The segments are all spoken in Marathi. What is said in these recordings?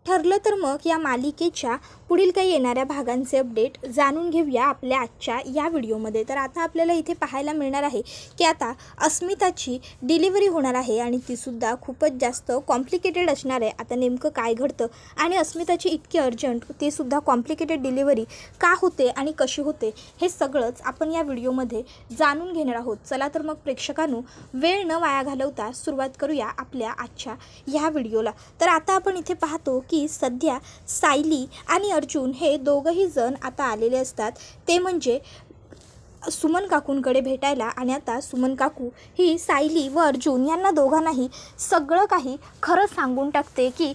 ठरलं तर मग या मालिकेच्या पुढील काही येणाऱ्या भागांचे अपडेट जाणून घेऊया आपल्या आजच्या या व्हिडिओमध्ये। तर आता आपल्याला इथे पाहायला मिळणार आहे की आता अस्मिताची डिलिव्हरी होणार आहे आणि तीसुद्धा खूपच जास्त कॉम्प्लिकेटेड असणार आहे। आता नेमकं काय घडतं आणि अस्मिताची इतकी अर्जंट तीसुद्धा कॉम्प्लिकेटेड डिलिव्हरी का होते आणि कशी होते हे सगळंच आपण या व्हिडिओमध्ये जाणून घेणार आहोत। चला तर मग प्रेक्षकांनो, वेळ न वाया घालवता सुरुवात करूया आपल्या आजच्या ह्या व्हिडिओला। तर आता आपण इथे पाहतो की सध्या सायली आणि अर्जुन हे दोघंही जण आता आलेले असतात, ते म्हणजे सुमन काकूंकडे भेटायला। आणि आता सुमन काकू ही सायली व अर्जुन यांना दोघांनाही सगळं काही खरं सांगून टाकते की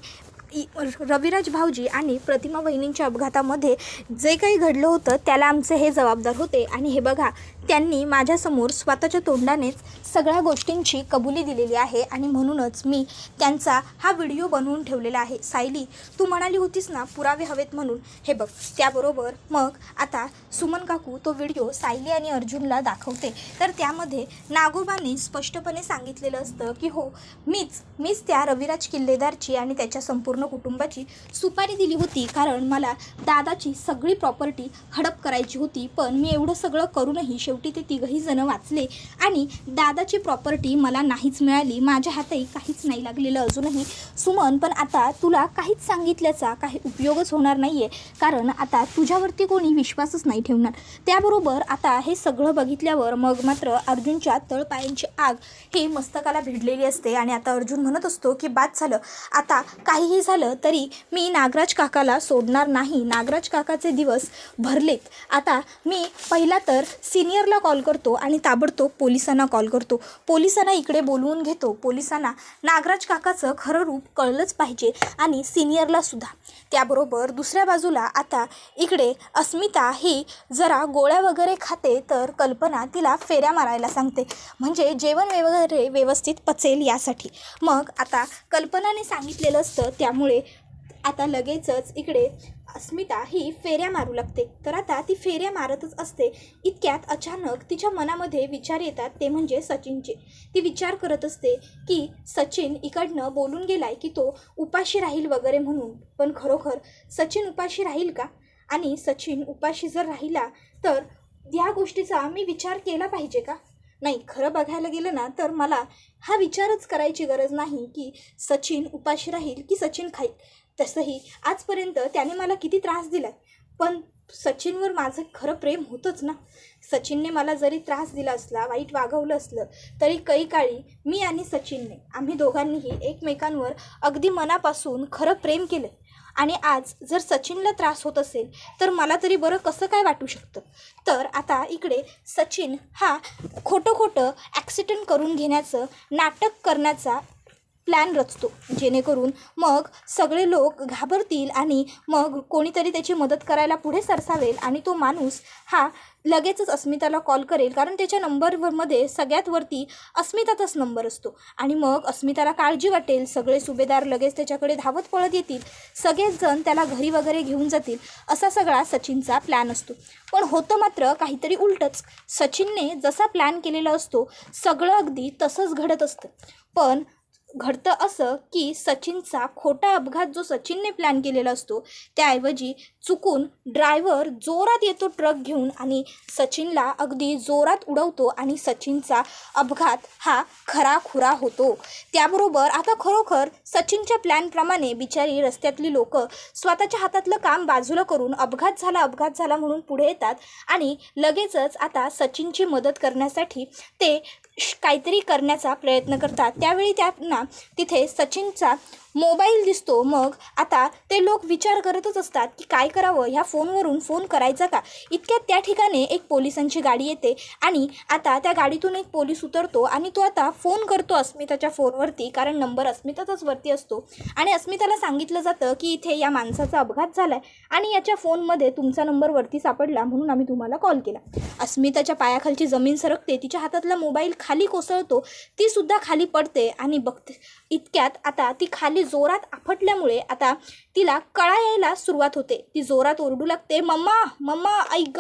रविराज भाऊजी आणि प्रतिमा वहिनींच्या अपघातामध्ये जे काही घडलं होतं त्याला आमचे हे जबाबदार होते आणि हे बघा, त्यांनी माझ्यासमोर स्वतःच्या तोंडानेच सगळ्या गोष्टींची कबुली दिलेली आहे आणि म्हणूनच मी त्यांचा हा व्हिडिओ बनवून ठेवलेला आहे। सायली, तू म्हणाली होतीस ना पुरावे हवेत म्हणून, हे बघ त्याबरोबर मग आता सुमन काकू तो व्हिडिओ सायली आणि अर्जुनला दाखवते। तर त्यामध्ये नागोबाने स्पष्टपणे सांगितलेलं असतं की हो, मीच त्या रविराज किल्लेदारची आणि त्याच्या संपूर्ण कुटुंबाची सुपारी दिली होती, कारण मला दादाची सगळी प्रॉपर्टी हडप करायची होती। पण मी एवढं सगळं करूनही शेवटी ते तिघही जण वाचले आणि दादाची प्रॉपर्टी मला नाहीच मिळाली, माझ्या हाताही काहीच नाही लागलेलं अजूनही। सुमन, पण आता तुला काहीच सांगितल्याचा काही उपयोगच होणार नाही आहे, कारण आता तुझ्यावरती कोणी विश्वासच नाही ठेवणार। त्याबरोबर आता हे सगळं बघितल्यावर मग मात्र अर्जुनच्या तळपायांची आग हे मस्तकाला भिडलेली असते आणि आता अर्जुन म्हणत असतो की बाद झालं, आता काहीही झालं तरी मी नागराज काकाला सोडणार नाही, नागराज काकाचे दिवस भरलेत। आता मी पहिला तर सिनियरला कॉल करतो आणि ताबडतोब पोलिसांना कॉल करतो, पोलिसांना इकडे बोलवून घेतो, पोलिसांना नागराज काकाचं खरं रूप कळलंच पाहिजे आणि सिनियरला सुद्धा। त्याबरोबर दुसऱ्या बाजूला आता इकडे अस्मिता ही जरा गोळ्या वगैरे खाते, तर कल्पना तिला फेऱ्या मारायला सांगते, म्हणजे जेवण वगैरे व्यवस्थित पचेल यासाठी। मग आता कल्पनाने सांगितलेलं असतं, त्यामुळे आता लगेचच इकडे अस्मिता ही फेऱ्या मारू लागते। तर आता ती फेऱ्या मारतच असते, इतक्यात अचानक तिच्या मनामध्ये विचार येतात, ते म्हणजे सचिनचे। ती विचार करत असते की सचिन इकडनं बोलून गेलाय की तो उपाशी राहील वगैरे म्हणून, पण खरोखर सचिन उपाशी राहील का? आणि सचिन उपाशी जर राहिला तर या गोष्टीचा मी विचार केला पाहिजे का? नाही, खरं बघायला गेलं ना तर मला हा विचारच करायची गरज नाही की सचिन उपाशी राहील की सचिन खाईल। तसंही आजपर्यंत त्याने मला किती त्रास दिला, पण सचिनवर माझं खरं प्रेम होतंच ना। सचिनने मला जरी त्रास दिला असला, वाईट वागवलं असलं, तरी काही काळी मी आणि सचिनने आम्ही दोघांनीही एकमेकांवर अगदी मनापासून खरं प्रेम केलं। आणि आज जर सचिनला त्रास होत असेल तर मला तरी बरं कसं काय वाटू शकतं? तर आता इकडे सचिन हा खोटं ॲक्सिडेंट करून घेण्याचं नाटक करण्याचा प्लॅन रचतो, जेणेकरून मग सगळे लोक घाबरतील आणि मग कोणीतरी त्याची मदत करायला पुढे सरसावेल आणि तो माणूस हा लगेचच अस्मिताला कॉल करेल, कारण त्याच्या नंबरमध्ये सगळ्यात वरती अस्मिताचाच नंबर असतो। आणि मग अस्मिताला काळजी वाटेल, सगळे सुभेदार लगेच त्याच्याकडे धावत पळत येतील, सगळेच जण त्याला घरी वगैरे घेऊन जातील, असा सगळा सचिनचा प्लॅन असतो। पण होतं मात्र काहीतरी उलटंच, सचिनने जसा प्लॅन केलेला असतो सगळं अगदी तसंच घडत असतं। पण घडतं असं की सचिनचा खोटा अपघात जो सचिनने प्लॅन केलेला असतो, त्याऐवजी चुकून ड्रायव्हर जोरात येतो ट्रक घेऊन आणि सचिनला अगदी जोरात उडवतो आणि सचिनचा अपघात हा खराखुरा होतो। त्याबरोबर आता खरोखर सचिनच्या प्लॅनप्रमाणे बिचारी रस्त्यातली लोक स्वतःच्या हातातलं काम बाजूला करून अपघात झाला म्हणून पुढे येतात आणि लगेचच आता सचिनची मदत करण्यासाठी ते काहीतरी करण्याचा प्रयत्न करतात। त्यावेळी त्यांना तिथे सचिनचा मोबाईल दिसतो। मग आता ते लोक विचार करतच असतात की काय करावं, ह्या फोनवरून फोन करायचा का? इतक्यात त्या ठिकाणी एक पोलिसांची गाडी येते आणि आता त्या गाडीतून एक पोलीस उतरतो आणि तो आता फोन करतो अस्मिताच्या फोनवरती, कारण नंबर अस्मिताचाच वरती असतो आणि अस्मिताला सांगितलं जातं की इथे या माणसाचा अपघात झालाय आणि याच्या फोनमध्ये तुमचा नंबर वरती सापडला म्हणून आम्ही तुम्हाला कॉल केला। अस्मिताच्या पायाखालची जमीन सरकते, तिच्या हातातला मोबाईल खाली कोसळतो, ती सुद्धा खाली पडते आणि बघते इतक्यात आता ती खाली जोरात आपटल्यामुळे आता तिला कळा यायला सुरुवात होते. ती जोरात ओरडू लागते, मम्मा मम्मा ऐक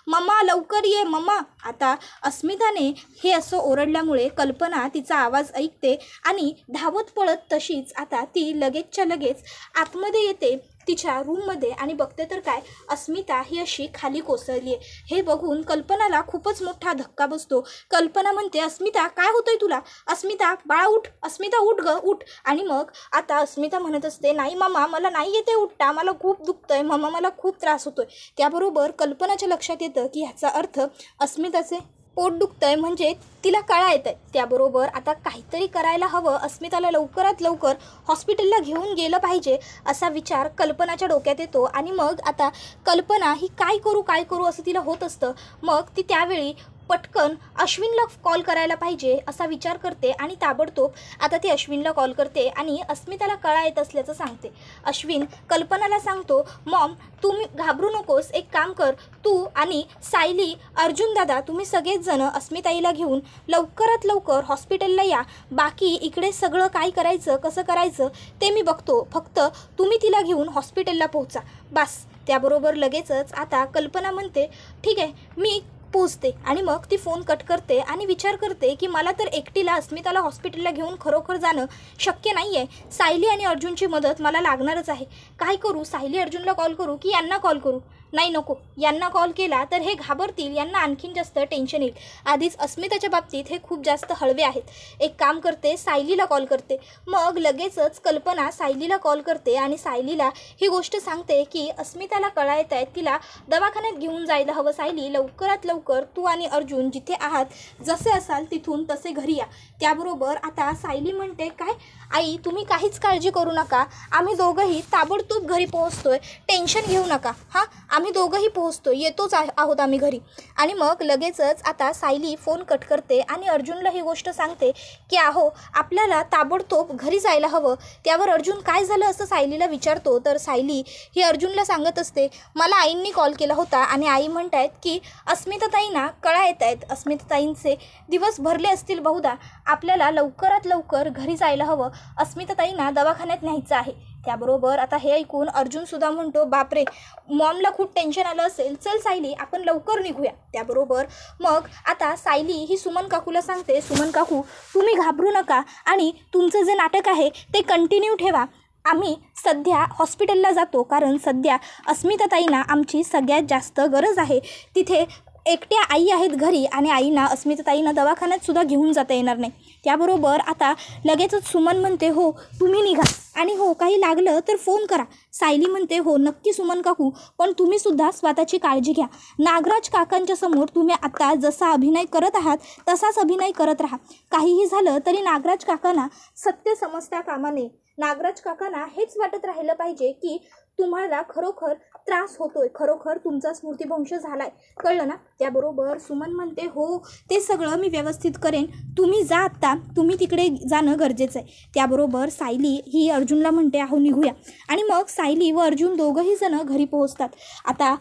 मम्मा लवकर ये मम्मा. आता अस्मिताने हे असं ओरडल्यामुळे कल्पना तिचा आवाज ऐकते आणि धावत पळत तशीच आता ती लगेचच्या लगेच आतमध्ये येते तिच्या रूममध्ये आणि बघते तर काय, अस्मिता ही अशी खाली कोसळली आहे. हे बघून कल्पनाला खूपच मोठा धक्का बसतो. कल्पना म्हणते, अस्मिता काय होतंय तुला? अस्मिता बाळा उठ, अस्मिता उठ ग उठ. आणि मग आता अस्मिता म्हणत असते, नाही मामा मला नाही येते उठता, मला खूप दुखतंय मामा, मला खूप त्रास होतोय. त्याबरोबर कल्पनाच्या लक्षात येतं की ह्याचा अर्थ अस्मिताचे पोट दुखतंय म्हणजे तिला कळा येत आहे. त्याबरोबर आता काहीतरी करायला हवं, अस्मिताला लवकरात लवकर हॉस्पिटलला घेऊन गेलं पाहिजे असा विचार कल्पनाच्या डोक्यात येतो. आणि मग आता कल्पना ही काय करू असं तिला होत असतं. मग ती त्यावेळी पटकन अश्विनला कॉल करायला पाहिजे असा विचार करते आणि ताबडतोब आता ती अश्विनला कॉल करते आणि अस्मिताला कळा येत असल्याचं सांगते. अश्विन कल्पनाला सांगतो, मॉम तुम्ही घाबरू नकोस, एक काम कर, तू आणि सायली, अर्जुन दादा तुम्ही सगळेच जण अस्मिताईला घेऊन लवकरात लवकर हॉस्पिटलला या. बाकी इकडे सगळं काय करायचं कसं करायचं ते मी बघतो, फक्त तुम्ही तिला घेऊन हॉस्पिटलला पोहोचा बस. त्याबरोबर लगेचच आता कल्पना म्हणते, ठीक आहे मी पोचते. आणि मग ती फोन कट करते आणि विचार करते की मला तर एकटीला अस्मिताला हॉस्पिटलला घेऊन खरोखर जाणं शक्य नाही आहे. सायली आणि अर्जुनची मदत मला लागणारच आहे. काय करू, सायली अर्जुनला कॉल करू की यांना कॉल करू? नाही नको, यांना कॉल केला तर हे घाबरतील, यांना आणखीन जास्त टेन्शन येईल. आधीच अस्मिताच्या बाबतीत हे खूप जास्त हळवे आहेत. एक काम करते, सायलीला कॉल करते. मग लगेचच कल्पना सायलीला कॉल करते आणि सायलीला ही गोष्ट सांगते की अस्मिताला कळा येत आहेत, तिला दवाखान्यात घेऊन जायला हवं. सायली लवकरात लवकर तू आणि अर्जुन जिथे आहात जसे असाल तिथून तसे घरी या. त्याबरोबर आता सायली म्हणते, काय आई तुम्ही काहीच काळजी करू नका, आम्ही दोघंही ताबडतोब घरी पोहोचतोय, टेन्शन घेऊ नका. हां आम्ही दोघंही पोहोचतो, येतोच आहोत आम्ही घरी. आणि मग लगेचच आता सायली फोन कट करते आणि अर्जुनला ही गोष्ट सांगते की अहो आपल्याला ताबडतोब घरी जायला हवं. त्यावर अर्जुन काय झालं असं सायलीला विचारतो. तर सायली ही अर्जुनला सांगत असते, मला आईंनी कॉल केला होता आणि आई म्हणत आहेत की अस्मिताताईंना कळा येत आहेत, अस्मिताताईंचे दिवस भरले असतील बहुधा, आपल्याला लवकरात लवकर घरी जायला हवं, अस्मिताताईंना दवाखान्यात न्यायचं आहे. त्याबरोबर आता हे ऐकून अर्जुनसुद्धा म्हणतो, बापरे मॉमला खूप टेन्शन आलं असेल, चल सायली आपण लवकर निघूया. त्याबरोबर मग आता सायली ही सुमन काकूला सांगते, सुमन काकू तुम्ही घाबरू नका आणि तुमचं जे नाटक आहे ते कंटिन्यू ठेवा. आम्ही सध्या हॉस्पिटलला जातो कारण सध्या अस्मिताताईंना आमची सगळ्यात जास्त गरज आहे. तिथे एकट्या आई आहेत घरी आणि आईना अस्मिताताईंना दवाखान्यात सुद्धा घेऊन जाता येणार नाही. त्याबरोबर आता लगेचच सुमन म्हणते, हो तुम्ही निघा आणि हो काही लागलं तर फोन करा. सायली म्हणते, हो नक्की सुमन काकू, पण तुम्ही सुद्धा स्वतःची काळजी घ्या. नागराज काकांच्या समोर तुम्ही आता जसा अभिनय करत आहात तसाच अभिनय करत राहा. काहीही झालं तरी नागराज काकांना सत्य समजता कामा नये. नागराज काकांना हेच वाटत राहिलं पाहिजे की तुम्हाला खरोखर त्रास होतोय, खरोखर तुमचा स्मृतिभ्रंश झालाय, कळलं ना. त्याबरोबर सुमन म्हणते, हो ते सगळं मी व्यवस्थित करेन, तुम्ही जा आत्ता, तुम्ही तिकडे जाणं गरजेचं आहे. त्याबरोबर सायली ही अर्जुनला म्हणते, अहो निघूया. आणि मग सायली व अर्जुन दोघंही जण घरी पोहोचतात. आता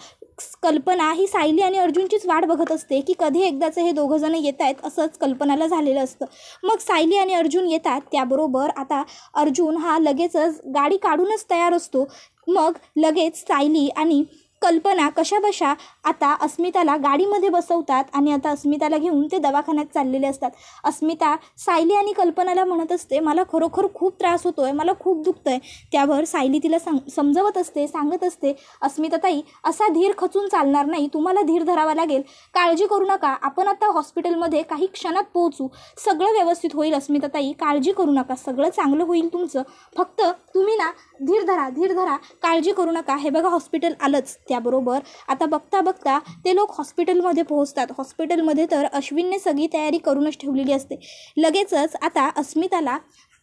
कल्पना ही सायली आणि अर्जुनचीच वाट बघत असते की कधी एकदाचं हे दोघं जण येत आहेत, असंच कल्पनाला झालेलं असतं. मग सायली आणि अर्जुन येतात. त्याबरोबर आता अर्जुन हा लगेचच गाडी काढूनच तयार असतो. मग लगेच सायली आणि कल्पना कशाबशा आता अस्मिताला गाडीमध्ये बसवतात आणि आता अस्मिताला घेऊन ते दवाखान्यात चाललेले असतात. अस्मिता सायली आणि कल्पनाला म्हणत असते, मला खरोखर खूप त्रास होतोय, मला खूप दुखतंय. त्यावर सायली तिला समजवत असते, सांगत असते, अस्मिताताई असा धीर खचून चालणार नाही, तुम्हाला धीर धरावा लागेल, काळजी करू नका, आपण आता हॉस्पिटलमध्ये काही क्षणात पोहोचू, सगळं व्यवस्थित होईल अस्मिताताई, काळजी करू नका, सगळं चांगलं होईल तुमचं, फक्त तुम्ही ना धीर धरा, काळजी करू नका, हे बघा हॉस्पिटल आलंच. त्याबरोबर आता बघता बघता ते लोक हॉस्पिटलमध्ये पोहोचतात. हॉस्पिटलमध्ये तर अश्विनने सगळी तयारी करूनच ठेवलेली असते. लगेचच आता अस्मिताला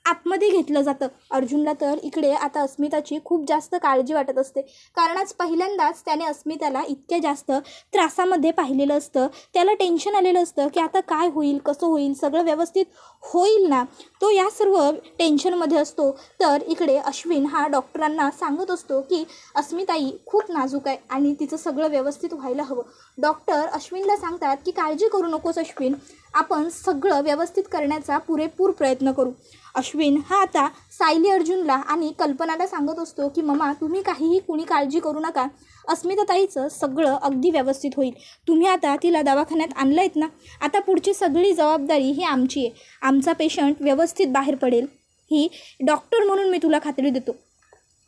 आतमध्ये घेतलं जातं. अर्जुनला तर इकडे आता अस्मिताची खूप जास्त काळजी वाटत असते, कारण आज पहिल्यांदाच त्याने अस्मिताला इतक्या जास्त त्रासामध्ये पाहिलेलं असतं. त्याला टेन्शन आलेलं असतं की आता काय होईल, कसं होईल, सगळं व्यवस्थित होईल ना, तो या सर्व टेन्शनमध्ये असतो. तर इकडे अश्विन हा डॉक्टरांना सांगत असतो की अस्मिताई खूप नाजूक आहे आणि तिचं सगळं व्यवस्थित व्हायला हवं. डॉक्टर अश्विनला सांगतात की काळजी करू नकोस अश्विन, आपण सगळं व्यवस्थित करण्याचा पुरेपूर प्रयत्न करू. अश्विन हा आता सायली, अर्जुनला आणि कल्पनाला सांगत असतो की मम्मा तुम्ही काहीही कुणी काळजी करू नका, अस्मिताताईचं सगळं अगदी व्यवस्थित होईल. तुम्ही आता तिला दवाखान्यात आणलं आहेत ना, आता पुढची सगळी जबाबदारी ही आमची आहे. आमचा पेशंट व्यवस्थित बाहेर पडेल ही डॉक्टर म्हणून मी तुला खात्री देतो.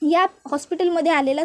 या हॉस्पिटलमध्ये आलेला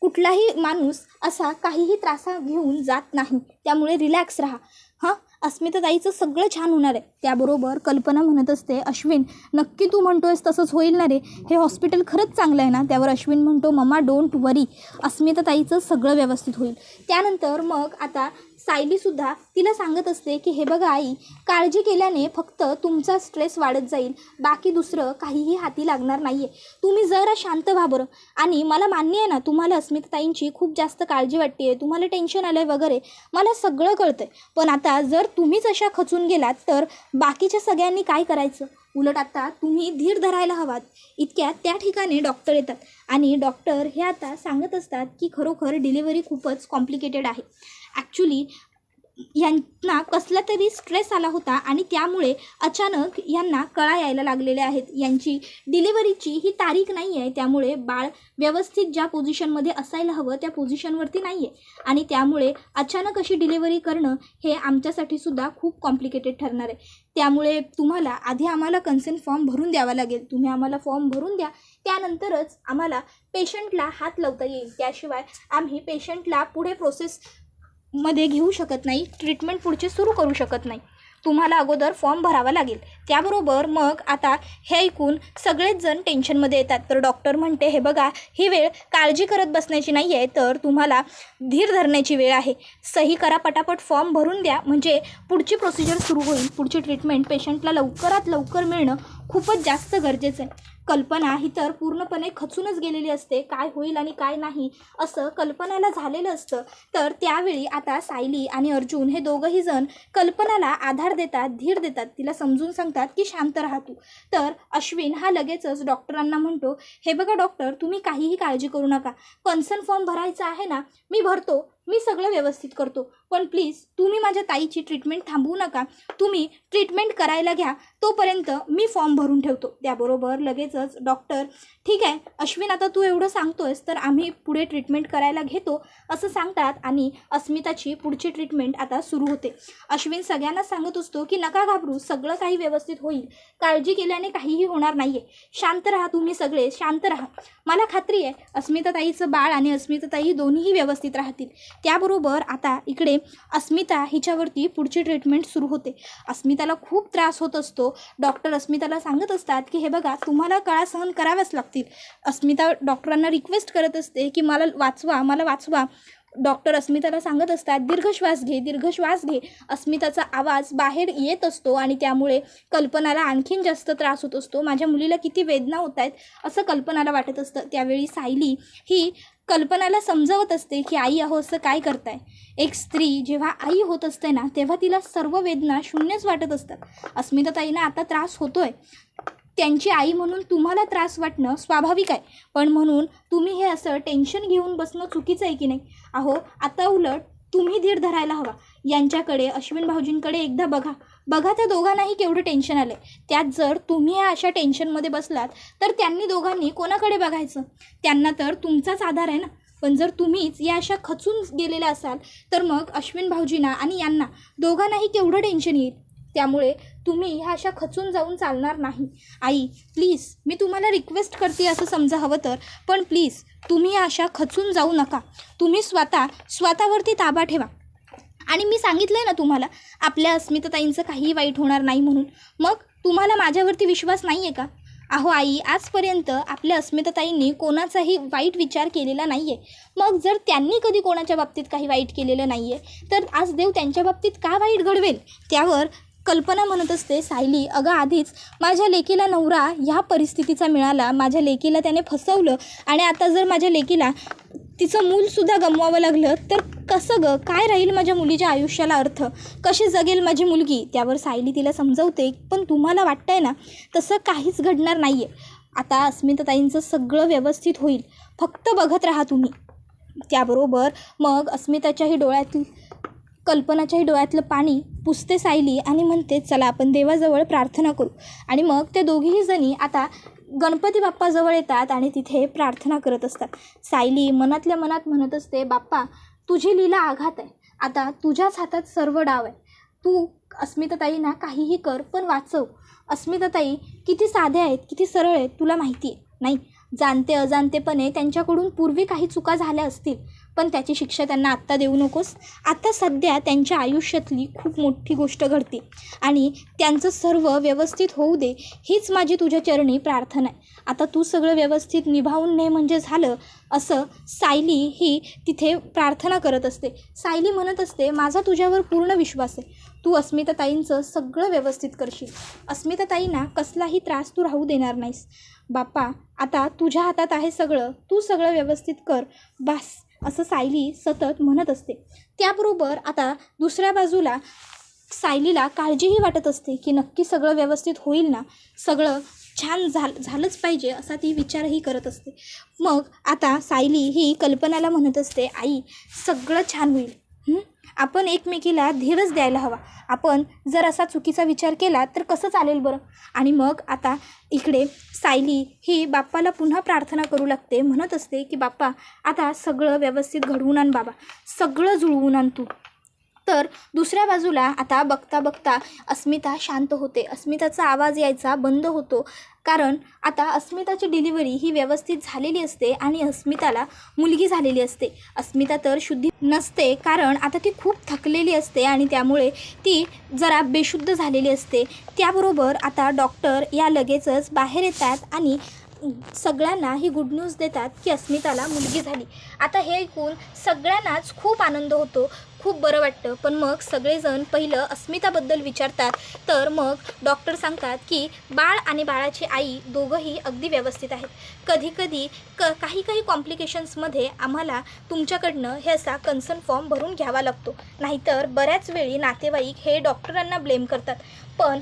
कुठलाही माणूस असा काहीही त्रासा घेऊन जात नाही, त्यामुळे रिलॅक्स राहा. हां, अस्मिताताईचं सगळं छान होणार आहे. त्याबरोबर कल्पना म्हणत असते, अश्विन नक्की तू म्हणतोयस तसंच होईल ना रे, हे हॉस्पिटल खरंच चांगलं आहे ना. त्यावर अश्विन म्हणतो, मम्मा डोंट वरी, अस्मिताताईचं सगळं व्यवस्थित होईल. त्यानंतर मग आता सायलीसुद्धा तिला सांगत असते की हे बघा आई, काळजी केल्याने फक्त तुमचा स्ट्रेस वाढत जाईल, बाकी दुसरं काहीही हाती लागणार नाही आहे. तुम्ही जरा शांत व्हा बरं. आणि मला मान्य आहे ना तुम्हाला अस्मिताताईंची खूप जास्त काळजी वाटते आहे, तुम्हाला टेन्शन आलं आहे वगैरे, मला सगळं कळतं आहे. पण आता जर तुम्हीच अशा खचून गेलात तर बाकीच्या सगळ्यांनी काय करायचं? उलट आता तुम्ही धीर धरायला हवात. इतक्यात त्या ठिकाणी डॉक्टर येतात आणि डॉक्टर हे आता सांगत असतात की खरोखर डिलिव्हरी खूपच कॉम्प्लिकेटेड आहे. ॲक्च्युली यांना कसला तरी स्ट्रेस आला होता आणि त्यामुळे अचानक यांना कळा यायला लागलेल्या आहेत. यांची डिलिव्हरीची ही तारीख नाही आहे, त्यामुळे बाळ व्यवस्थित ज्या पोझिशनमध्ये असायला हवं त्या पोझिशनवरती नाही आहे आणि त्यामुळे अचानक अशी डिलिव्हरी करणं हे आमच्यासाठी सुद्धा खूप कॉम्प्लिकेटेड ठरणार आहे. त्यामुळे तुम्हाला आधी आम्हाला कन्सेंट फॉर्म भरून द्यावा लागेल. तुम्ही आम्हाला फॉर्म भरून द्या, त्यानंतरच आम्हाला पेशंटला हात लावता येईल. त्याशिवाय आम्ही पेशंटला पुढे मध्ये घेऊ शकत नाही, ट्रीटमेंट पुढची सुरू करू शकत नाही. तुम्हाला अगोदर फॉर्म भरावा लागेल. त्याबरोबर मग आता हे ऐकून सगळेच जण टेन्शनमध्ये येतात. तर डॉक्टर म्हणते, हे बघा ही वेळ काळजी करत बसण्याची नाही आहे, तर तुम्हाला धीर धरण्याची वेळ आहे. सही करा, पटापट फॉर्म भरून द्या, म्हणजे पुढची प्रोसिजर सुरू होईल. पुढची ट्रीटमेंट पेशंटला लवकरात लवकर मिळणं खूपच जास्त गरजेचं आहे. कल्पना ही तर पूर्णपणे खचूनच गेलेली असते, काय होईल आणि काय नाही असं कल्पनाला झालेलं असतं. तर त्यावेळी आता सायली आणि अर्जुन हे दोघंही जण कल्पनाला आधार देतात, धीर देतात, तिला समजून सांगतात की शांत राहा तू. तर अश्विन हा लगेचच डॉक्टरांना म्हणतो, हे बघा डॉक्टर तुम्ही काहीही काळजी करू नका, कन्सर्न फॉर्म भरायचा आहे ना, मी भरतो, मी सगळं व्यवस्थित करतो, पण प्लीज तुम्ही माझ्या ताईची ट्रीटमेंट थांबवू नका, तुम्ही ट्रीटमेंट करायला घ्या, तोपर्यंत मी फॉर्म भरून ठेवतो. त्याबरोबर लगेचच डॉक्टर, ठीक आहे अश्विन, आता तू एवढं सांगतोयस तर आम्ही पुढे ट्रीटमेंट करायला घेतो असं सांगतात आणि अस्मिताची पुढची ट्रीटमेंट आता सुरू होते. अश्विन सगळ्यांना सांगत असतो की नका घाबरू, सगळं काही व्यवस्थित होईल, काळजी केल्याने काहीही होणार नाही आहे, शांत राहा, तुम्ही सगळे शांत राहा. मला खात्री आहे अस्मिताताईचं बाळ आणि अस्मिताताई दोन्हीही व्यवस्थित राहतील. त्याबरोबर आता इकडे अस्मिता हिच्यावरती पुढची ट्रीटमेंट सुरू होते. अस्मिताला खूप त्रास होत असतो. डॉक्टर अस्मिताला सांगत असतात की हे बघा तुम्हाला कळा सहन कराव्याच लागतील. अस्मिता डॉक्टरांना रिक्वेस्ट करत असते की मला वाचवा, मला वाचवा. डॉक्टर अस्मिताला सांगत असतात दीर्घ श्वास घे, दीर्घ श्वास घे. अस्मिताचा आवाज बाहेर येत असतो आणि त्यामुळे कल्पनाला आणखीन जास्त त्रास होत असतो. माझ्या मुलीला किती वेदना होत आहेत असं कल्पनाला वाटत असतं. त्यावेळी सायली ही कल्पनाला समजावत असते की आई अहो असं काय करताय. एक स्त्री जेव्हा आई होत असते ना तेव्हा तिला सर्व वेदना शून्यच वाटत असतात. अस्मिताताईंना आता त्रास होतोय, त्यांची आई म्हणून तुम्हाला त्रास वाटणं स्वाभाविक आहे, पण म्हणून तुम्ही हे असं टेन्शन घेऊन बसणं चुकीचं आहे की नाही. अहो आता उलट तुम्ही धीर धरायला हवा. यांच्याकडे अश्विन भाऊजींकडे एकदा बघा त्या दोघांनाही केवढं टेन्शन आलं आहे. त्यात जर तुम्ही या अशा टेन्शनमध्ये बसलात तर त्यांनी दोघांनी कोणाकडे बघायचं, त्यांना तर तुमचाच आधार आहे ना. पण जर तुम्हीच या अशा खचून गेलेल्या असाल तर मग अश्विन भाऊजींना आणि यांना दोघांनाही केवढं टेन्शन येईल. त्यामुळे तुम्ही ह्या अशा खचून जाऊन चालणार नाही. आई प्लीज, मी तुम्हाला रिक्वेस्ट करते असं समजा हवं तर, पण प्लीज तुम्ही या अशा खचून जाऊ नका. तुम्ही स्वतःवरती ताबा ठेवा. आणि मी सांगितलं आहे ना तुम्हाला आपल्या अस्मिताताईंचं काहीही वाईट होणार नाही म्हणून, मग तुम्हाला माझ्यावरती विश्वास नाही आहे का. अहो आई, आजपर्यंत आपल्या अस्मिताताईंनी कोणाचाही वाईट विचार केलेला नाही आहे. मग जर त्यांनी कधी कोणाच्या बाबतीत काही वाईट केलेलं नाही आहे तर आज देव त्यांच्या बाबतीत का वाईट घडवेल. त्यावर कल्पना म्हणत असते, सायली अगं आधीच माझ्या लेकीला नवरा ह्या परिस्थितीचा मिळाला, माझ्या लेकीला त्याने फसवलं आणि आता जर माझ्या लेकीला तिचं मूलसुद्धा गमवावं लागलं तर कसं गं, काय राहील माझ्या मुलीच्या आयुष्याला अर्थ, कशी जगेल माझी मुलगी. त्यावर सायली तिला समजवते, पण तुम्हाला वाटतंय ना तसं काहीच घडणार नाही आहे. आता अस्मिताताईंचं सगळं व्यवस्थित होईल, फक्त बघत राहा तुम्ही. त्याबरोबर मग अस्मिताच्याही डोळ्यातील कल्पनाच्याही डोळ्यातलं पाणी पुसते सायली आणि म्हणते चला आपण देवाजवळ प्रार्थना करू. आणि मग त्या दोघीही जणी आता गणपती बाप्पाजवळ येतात आणि तिथे प्रार्थना करत असतात. सायली मनातल्या मनात म्हणत असते, बाप्पा तुझी लीला आघात आहे, आता तुझ्याच हातात सर्व डाव आहे. तू अस्मिताताईंना काहीही कर पण वाचव. अस्मिताताई किती साध्या आहेत, किती सरळ आहेत तुला माहिती आहे. नाही, जाणते अजाणतेपणे त्यांच्याकडून पूर्वी काही चुका झाल्या असतील, पण त्याची शिक्षा त्यांना आत्ता देऊ नकोस. आता सध्या त्यांच्या आयुष्यातली खूप मोठी गोष्ट घडते आणि त्यांचं सर्व व्यवस्थित होऊ दे हीच माझी तुझ्या चरणी प्रार्थना आहे. आता तू सगळं व्यवस्थित निभावून ने म्हणजे झालं, असं सायली ही तिथे प्रार्थना करत असते. सायली म्हणत असते, माझा तुझ्यावर पूर्ण विश्वास आहे, तू अस्मिताताईंचं सगळं व्यवस्थित करशील. अस्मिताताईंना कसलाही त्रास तू राहू देणार नाहीस. बाप्पा आता तुझ्या हातात आहे सगळं, तू सगळं व्यवस्थित कर बास, असं सायली सतत म्हणत असते. त्याबरोबर आता दुसऱ्या बाजूला सायलीला काळजीही वाटत असते की नक्की सगळं व्यवस्थित होईल ना, सगळं छान झालंच पाहिजे असा ती विचारही करत असते. मग आता सायली ही कल्पनाला म्हणत असते, आई सगळं छान होईल, आपण एकमेकीला धीरच द्यायला हवा. आपण जर असा चुकीचा विचार केला तर कसं चालेल बरं. आणि मग आता इकडे सायली ही बाप्पाला पुन्हा प्रार्थना करू लागते, म्हणत असते की बाप्पा आता सगळं व्यवस्थित घडवून आण, बाबा सगळं जुळवून आण तू. तर दुसऱ्या बाजूला आता बघता बघता अस्मिता शांत होते. अस्मिताचा आवाज यायचा बंद होतो, कारण आता अस्मिताची डिलिव्हरी ही व्यवस्थित झालेली असते आणि अस्मिताला मुलगी झालेली असते. अस्मिता तर शुद्धी नसते, कारण आता ती खूप थकलेली असते आणि त्यामुळे ती जरा बेशुद्ध झालेली असते. त्याबरोबर आता डॉक्टर या लगेचच बाहेर येतात आणि सगळ्यांना ही गुड न्यूज देतात की अस्मिताला मुलगी झाली. आता हे ऐकून सगळ्यांनाच खूप आनंद होतो, खूप बरं वाटतं. पण मग सगळेजण पहिलं अस्मिताबद्दल विचारतात, तर मग डॉक्टर सांगतात की बाळ आणि बाळाची आई दोघंही अगदी व्यवस्थित आहेत. कधीकधी काही कॉम्प्लिकेशन्समध्ये आम्हाला तुमच्याकडनं हे असा कन्सर्न फॉर्म भरून घ्यावा लागतो, नाहीतर बऱ्याच वेळी नातेवाईक हे डॉक्टरांना ब्लेम करतात. पण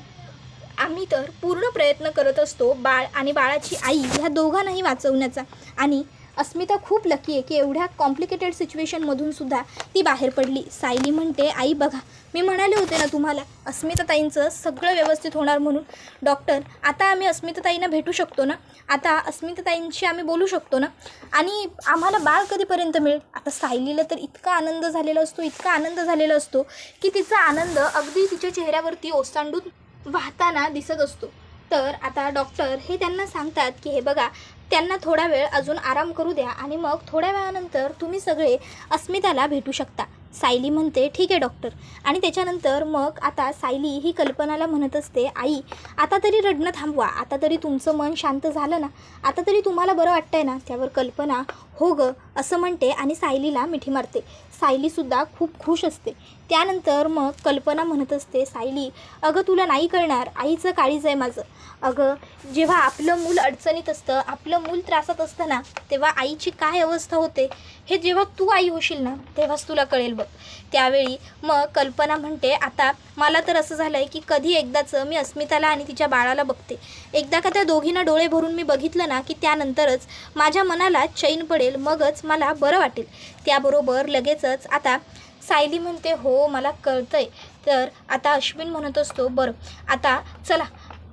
आम्ही तर पूर्ण प्रयत्न करत असतो बाळ आणि बाळाची आई ह्या दोघांनाही वाचवण्याचा. आणि अस्मिता खूप लकी आहे की एवढ्या कॉम्प्लिकेटेड सिच्युएशनमधून सुद्धा ती बाहेर पडली. सायली म्हणते, आई बघा मी म्हणाले होते ना तुम्हाला अस्मिताताईंचं सगळं व्यवस्थित होणार म्हणून. डॉक्टर आता आम्ही अस्मिताताईंना भेटू शकतो ना, आता अस्मिताताईंशी आम्ही बोलू शकतो ना, आणि आम्हाला बाळ कधीपर्यंत मिळेल. आता सायलीला तर इतका आनंद झालेला असतो, इतका आनंद झालेला असतो की तिचा आनंद अगदी तिच्या चेहऱ्यावरती ओसांडून वाहताना दिसत असतो. तर आता डॉक्टर हे त्यांना सांगतात की हे बघा त्यांना थोडा वेळ अजून आराम करू द्या आणि मग थोड्या वेळानंतर तुम्ही सगळे अस्मिताला भेटू शकता. सायली म्हणते ठीक आहे डॉक्टर. आणि त्याच्यानंतर मग आता सायली ही कल्पनाला म्हणत असते, आई आता तरी रडणं थांबवा, आता तरी तुमचं मन शांत झालं ना, आता तरी तुम्हाला बरं वाटतंय ना. त्यावर कल्पना हो गं असं म्हणते आणि सायलीला मिठी मारते. सायलीसुद्धा खूप खुश असते. त्यानंतर मग कल्पना म्हणत असते, सायली अगं तुला नाही कळणार, आईचं काळीज आहे माझं. अगं जेव्हा आपलं मूल अडचणीत असतं, आपलं मूल त्रासात असतं ना, तेव्हा आईची काय अवस्था होते हे जेव्हा तू आई होशील ना तेव्हाच तुला कळेल बघ. त्यावेळी मग कल्पना म्हणते, आता मला तर असं झालं आहे की कधी एकदाचं मी अस्मिताला आणि तिच्या बाळाला बघते. एकदा का त्या दोघींना डोळे भरून मी बघितलं ना की त्यानंतरच माझ्या मनाला चैन पडेल, मगच मला बरं वाटेल. त्याबरोबर लगेचच आता सायली म्हणते, हो मला कळतंय. तर आता अश्विन म्हणत असतो, बरं आता चला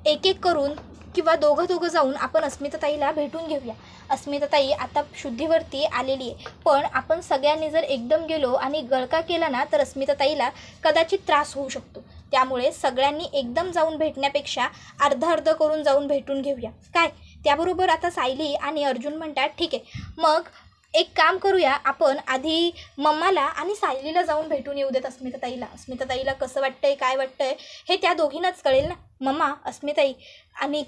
एक एक करून किंवा दोघं जाऊन आपण अस्मिताताईला भेटून घेऊया. अस्मिताताई आता शुद्धीवरती आलेली आहे, पण आपण सगळ्यांनी जर एकदम गेलो आणि गळका केला ना तर अस्मिताताईला कदाचित त्रास होऊ शकतो. त्यामुळे सगळ्यांनी एकदम जाऊन भेटण्यापेक्षा अर्ध करून जाऊन भेटून घेऊया काय. त्याबरोबर आता सायली आणि अर्जुन म्हणतात, ठीक आहे मग एक काम करूया, आपण आधी मम्माला आणि सायलीला जाऊन भेटून येऊ देत अस्मिताताईला. अस्मिताताईला कसं वाटतंय काय वाटतंय हे त्या दोघींनाच कळेल ना. मम्मा अस्मिताई आणि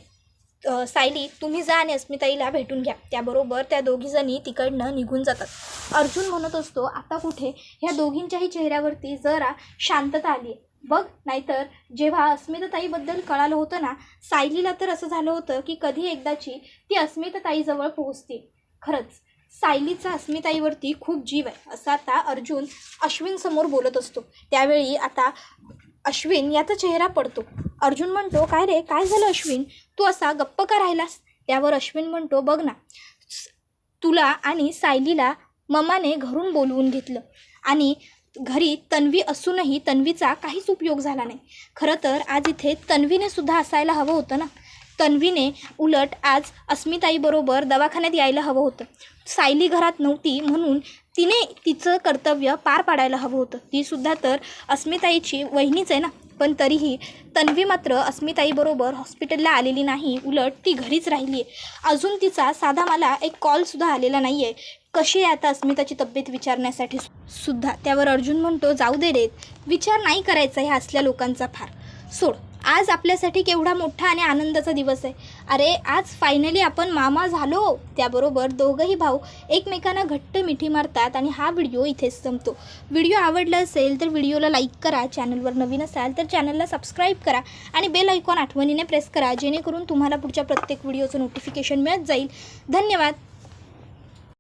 सायली तुम्ही जा आणि अस्मिताईला भेटून घ्या. त्याबरोबर त्या दोघीजणी तिकडनं निघून जातात. अर्जुन म्हणत असतो, आता कुठे ह्या दोघींच्याही चेहऱ्यावरती जरा शांतता आली आहे बघ. नाहीतर जेव्हा अस्मिताताईबद्दल कळालं होतं ना, सायलीला तर असं झालं होतं की कधी एकदाची ती अस्मिताताईजवळ पोहोचते. खरंच सायलीचा अस्मिताईवरती खूप जीव आहे असं आता अर्जुन अश्विनसमोर बोलत असतो. त्यावेळी आता अश्विन याचा चेहरा पडतो. अर्जुन म्हणतो, काय रे काय झालं अश्विन, तू असा गप्प का राहिलास. त्यावर अश्विन म्हणतो, बघ ना तुला आणि सायलीला मम्माने घरून बोलवून घेतलं आणि घरी तन्वी असूनही तन्वीचा काहीच उपयोग झाला नाही. खरं तर आज इथे तन्वीने सुद्धा असायला हवं होतं ना. तन्वीने उलट आज अस्मिताईबरोबर दवाखान्यात यायला हवं होतं. सायली घरात नव्हती म्हणून तिने तिचं कर्तव्य पार पाडायला हवं होतं. तीसुद्धा तर अस्मिताईची वहिनीच आहे ना. पण तरीही तन्वी मात्र अस्मिताईबरोबर हॉस्पिटलला आलेली नाही, उलट ती घरीच राहिली आहे. अजून तिचा साधा मला एक कॉलसुद्धा आलेला नाही आहे. कशी आहे आता अस्मिताची तब्येत विचारण्यासाठी सुद्धा. त्यावर अर्जुन म्हणतो, जाऊ दे रे, विचार नाही करायचा ह्या असल्या लोकांचा फार. सोड, आज आपल्यासाठी केवढा मोठा आणि आनंदाचा दिवस आहे. अरे आज फायनली आपण मामा झालो. त्याबरोबर दोघंही भाऊ एकमेकांना घट्ट मिठी मारतात आणि हा व्हिडिओ इथेच संपतो. व्हिडिओ आवडला असेल तर व्हिडिओला लाईक करा, चॅनलवर नवीन असाल तर चॅनलला सबस्क्राईब करा आणि बेल आयकॉन आठवणीने प्रेस करा, जेणेकरून तुम्हाला पुढच्या प्रत्येक व्हिडिओचं नोटिफिकेशन मिळत जाईल. धन्यवाद.